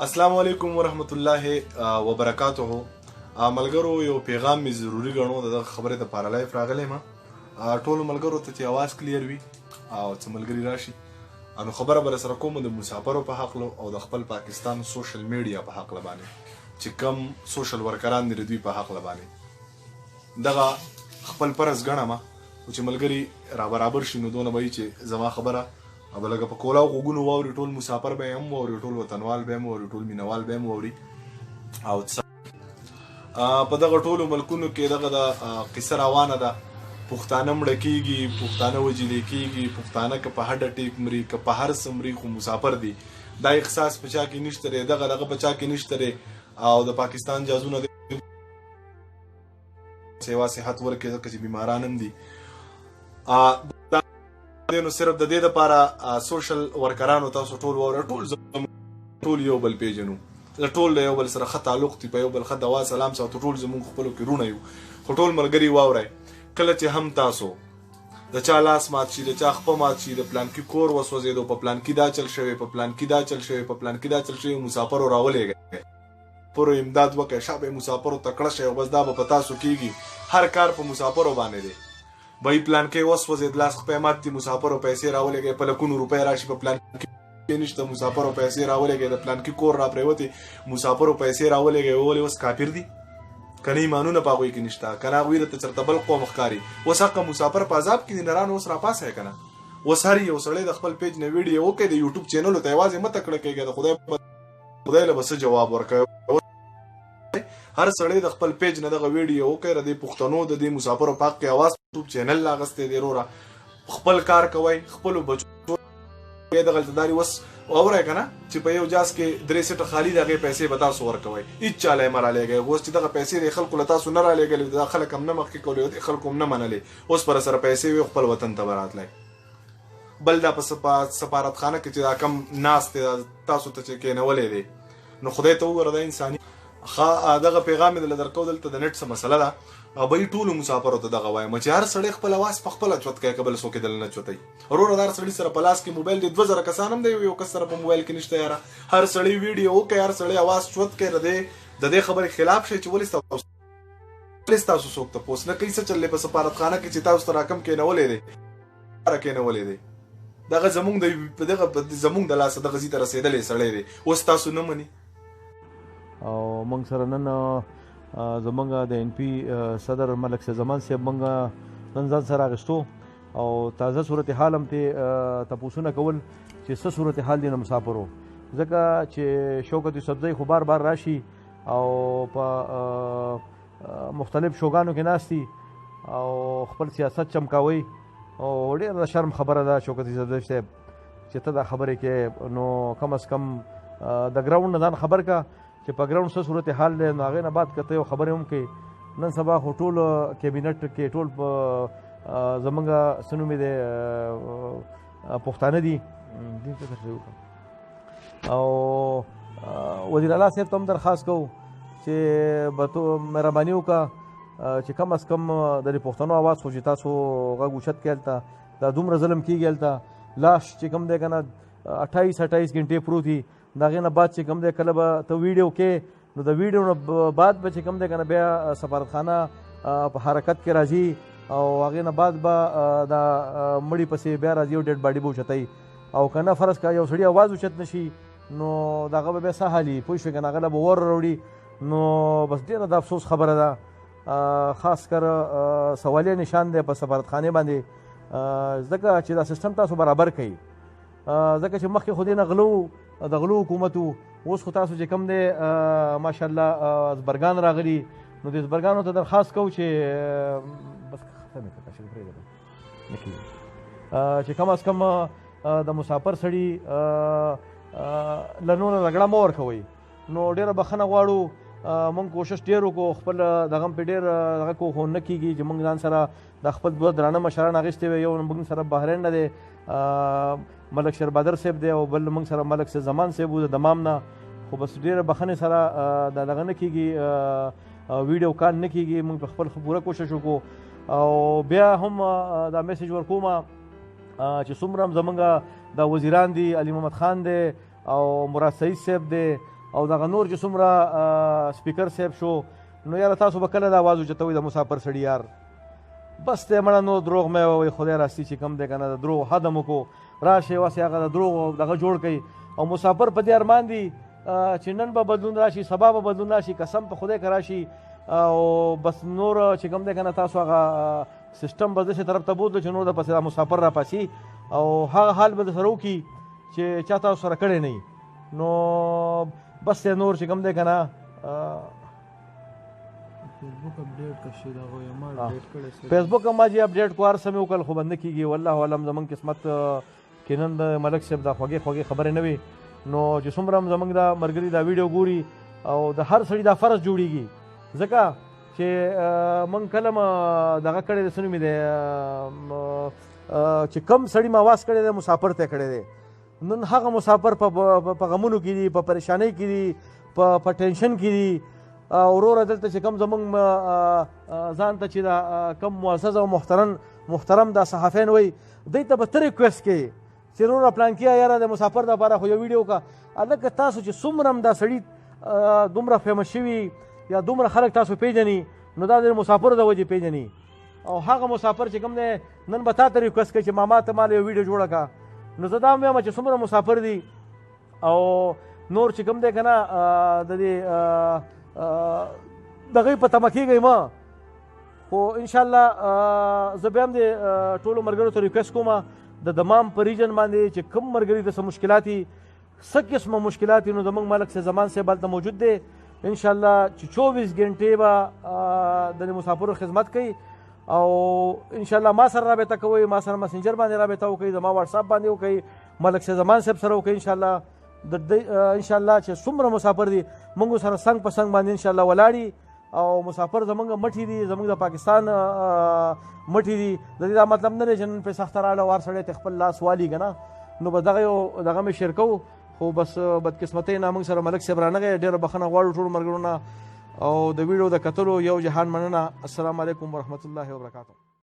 السلام علیکم ورحمت الله وبرکاته. ملګرو یو پیغام می ضروری غنو د خبره د پاره لایف راغلی ما ټول ملګرو ته چې आवाज کلیر وي او چې ملګری راشي انو خبره بر سره کوم د مسافرو په حق او د خپل پاکستان سوشل میډیا په حق لبانه چې کم سوشل ورکران دي دوی په حق لبانه دغه خپل پرز غنما چې ملګری را برابر شینو دونه وای چې زما خبره او لکه په کولاو غوګونو واوري ټول مسافر به هم واوري ټول وطنوال به هم واوري ټول مینوال به هم واوري او په دغه ټولو ملکونو کې دغه د قصه روانه ده. پښتانه مړه کېږي، پښتانه وجلې کېږي، پښتانه که په هډه ټیک مري که په هر څه مري خو مسافر دي. دا احساس په چا کې نشته دی، دغه په چا کې نشته دی. او د پاکستان جازونه سیوا صحت ورکړي ځکه چې بیماران هم دي. نو صرف د دې لپاره سوشل ورکرانو تاسو ټول وره ټول یو بل پیژنو، ټول یو بل سره ښه تعلق دی، په یو بل ښه دوا سلام ساتو، ټول زموږ خپلو کې رونه یو. خو ټول ملګري واورئ کله چې هم تاسو د چا لاس مات شي، د چا خپه مات شي، د پلان کې کور وسوځېدو، په پلان کې دا چل شوی، په پلان کې دا چل شوی، په پلان کې دا چل شوی، مسافرو راولېږئ پرو امداد وکړئ، شابه مسافرو تکړه شئ او بس دا به په تاسو کېږي. هر کار په مسافرو باندې دی. بای پلان کې وسوځېد لاس خپې مات دي، مسافرو پیسې راولېږئ، په لکونو روپۍ راشي، په پلان کې نشته مسافرو پیسې راولېږئ، د پلان کې کور را پرېوتې مسافرو پیسې راولېږئ. ولې اوس کافر دي که نه ایمانونه په هغوی کې نشته، که نه هغوی درته چېرته بل قوم ښکاري. اوس حقه مسافر په عذاب کې دي، نرانو اوس راپاسی که نه. اوس هر یو سړی د خپل پیج نه ویډیو وکړي، د یوټیوب چینلو ته یوازې مه تکړه کېږي، د خدای له به څه جواب ورکوي. هر سړی د خپل پیج نه دغه ویډیو وکړي، د پښتنو د دې مسافرو په حق کې اواز یوټیوب چینل لاغستی دی. وروره خپل کار کوئ، خپلو بچو دغلته داري اوس واورئ که نه چې په یو جاز کې 3 سیټه خالي د هغې پیسې به تاسو ورکوئ، هېڅ چا له یې مه رالېږئ. اوس چې دغه پیسې د خلکو له تاسو نه رالېږلې، دا خلک هم نه مخکې کولې، خلکو هم نه منلې، اوس پر سره پیسې وي خپل وطن ته به راتلی. بل دا په سفارتخانه کې چې دا کم ناست دی تاسو ته چې کېنولی دی، نو خدای ته وګوره دا انساني دغه پیغام یې درکو. دلته د نټ څه مسله ده، به یې ټولو مسافرو ته دغه وایم چې هر سړی خپل اواز په خپله چوت کوي، که بل څوک یې دله نه چوتوي. وروره د هر سړي سره په لاس کې موبایل دی، 2000 کسان هم دی، یو کس سره په موبایل کې نشته. یاره هر سړی ویډیو وکړي، هر سړی اواز چوت کوي، د دې خبرې خلاف شي چې ولې ستاسو څوک تپوس نه کوي څه چل دی په سفارتخانه کې چې تاسو ته راکم کېنولی دی کېنولی دی. دغه زموږ د لاسه دغه ځي ته رسېدلی سړی دی، اوس تاسو نه مني. او موږ سره نن زمونږ د ان پی صدر ملک زمان صاحب موږ نن ځان سره اخیستو او تازه صورتحال هم ته تپوسونه کول چې څه صورتحال دی د مسافرو، ځکه چې شوکت یوسفزۍ خو بار بار راشي او په مختلف شوګانو کې ناستي او خپل سیاست چمکاوي او ډېر د شرم خبره ده شوکت یوسفزۍ صاحب چې ته دا خبرې کې نو کم از کم د ګراوند نه ځان خبر کا چې په ګراوند څه صورت حال دی، نو هغې نه بعد که ته یو خبرې هم کوې. نن سبا خو ټول کابینټ کې ټول زمونږ څه نوم یې دی پښتانه دي او وزیر اعلی صاحب ته هم درخواست کوو چې مهرباني وکړه چې کم از کم د دې پښتنو اواز خو چې تاسو غږ اوچت کړئ، هلته دا دومره ظلم کېږي، هلته لاش چې کوم دی که نه 28 ګنټې پروت دي، د هغې نه بعد چې کوم دی کله به ته ویډیو کې، نو د ویډیو نه بعد به چې کوم دی که نه بیا سفارتخانه په حرکت کې راځي او هغې نه بعد به دا مړي پسې بیا راځي او ډیډ باډي به اوچتوي. او که نه فرض که یو سړي اواز اوچت نه شي نو د هغه به بیا څه حالي پوه شوې که نه، هغه له به ور راوړي. نو بس ډېره د افسوس خبره ده، خاص کر سوالیه نشان دی په سفارتخانې باندې، ځکه چې دا سیستم تاسو برابر کوي، ځکه چې مخکې خو دې نه د غلو حکومت و، اوس خو تاسو چې کوم دی ماشاءالله زبرګان راغلي، نو د زبرګانو ته درخواست کوو چې بس چې کم از کم د مسافر سړي له نوره رګړه مه ورکوئ. نو ډېره بخښنه غواړو، مونږ کوشش ډېر وکړو، خپل دغه هم پې ډېر دغه کو خو نه کېږي چې مونږ ځان سره د خپل دوه درانه مشران اخیستې وی، یو مونږ سره بحرین نه دی ملک شیربادر صاحب دی او بل موږ سره ملک زمان صاحب و د دمام نه، خو بس ډېره بخښنې سره د دغه نه کېږي، ویډیو کال نه کېږي. موږ په خپل پوره کوشش وکړو او بیا هم دا میسیج ورکوم چې څومره هم زمونږ دا وزیران دي، علي محمد خان دی او مراد سعید صاحب دی او دغه نور چې څومره سپیکر صاحب شو نو یاره تاسو به کله دا آواز اوچتوئ د مسافر سړي یار بس دی مړه نو دروغ مې ووایي خدای راستي چې کم دی که نه د دروغ حد مو کو راشئ واسې هغه د دروغ دغه جوړ کوي او مسافر په دې ارمان دي چې نن به بدلون راشي سبا به بدلون راشي قسم په خدای که راشي او بس نور چې کوم دی که نه تاسو هغه سیسټم به داسې طرف ته بوتلو چې نور د پسې مسافر راپاسي او هغه حال به د سره وکړي چې چا تاسو سره کړی نه نو بس نور چې کوم دی که نه فیسبوک ما جی اپډیټ کو هر څه مې وکړل خو به نه کېږي والله علم زمونږ قسمت کې نن د ملک صاحب دا خوږې خوږې خبرې نه وي نو چې څومره هم زمونږ دا ملګري دا ویډیو ګوري او د هر سړي دا فرض جوړیږي ځکه چې موږ کله دغه کړی دی څه نوم یې دی چې کم سړي ما آواز کړی دی مسافر ته کړی دی نن هغه مسافر په غمونو کې دي په پریشانۍ کې دي په ټینشن کې دي وروره دلته چې کم زمونږ ځان ته چې دا کم معزز او محترم دا صحافین وایي دوی ته به ته ریکویسټ کوي چې وروره پلانکیا یاره د مسافر دپاره خو یو ویډیو وکړه هلکه تاسو چې څومره هم دا سړي دومره فیمس شوي یا دومره خلک تاسو پیژني نو دا د مسافرو د وجې پیژني او هغه مسافر چې کوم دی نن به تا ته ریکویسټ کوي چې ماما ته مال یو ویډیو جوړه کړه نو زه دا هم وایم چې څومره مسافر دي او نور چې کوم دی که نه د دې دغې په تمه کېږئ مه خو انشاءالله زه بیا هم د ټولو ملګرو ته ریکویسټ کوم د دمام په ریجن باندې چې کوم ملګري ته څه مشکلات دي څه قسمه مشکلات دي نو زموږ ملک صاحب زمان صاحب هلته موجود دی انشاءالله چې 24 ګنټې به د مسافرو خدمت کوي او انشاءالله ما سره رابطه کوئ ما سره مسنجر باندې رابطه وکړئ زما واټساپ باندې وکړئ ملک صاحب زمان صاحب سره وکړئ انشاءالله انشاءالله چې څومره مسافر دي موږ سره څنګ په څنګ باندې انشاءالله ولاړي او مسافر زمونږ مټي دي زمونږ د پاکستان مټي دي د دې دا مطلب نه دی چې نن پې سخته راړه وار سړی ته خپل لاس والي که نه نو به دغه یو دغه مې شیر کوو خو بس بدقسمتۍ نه موږ سره ملک صاحب رانغی ډېره بخښنه غواړو ټولو ملګرو نه او د ویډیو د کتلو یو جهان مننه السلام علیکم ورحمت الله وبرکاته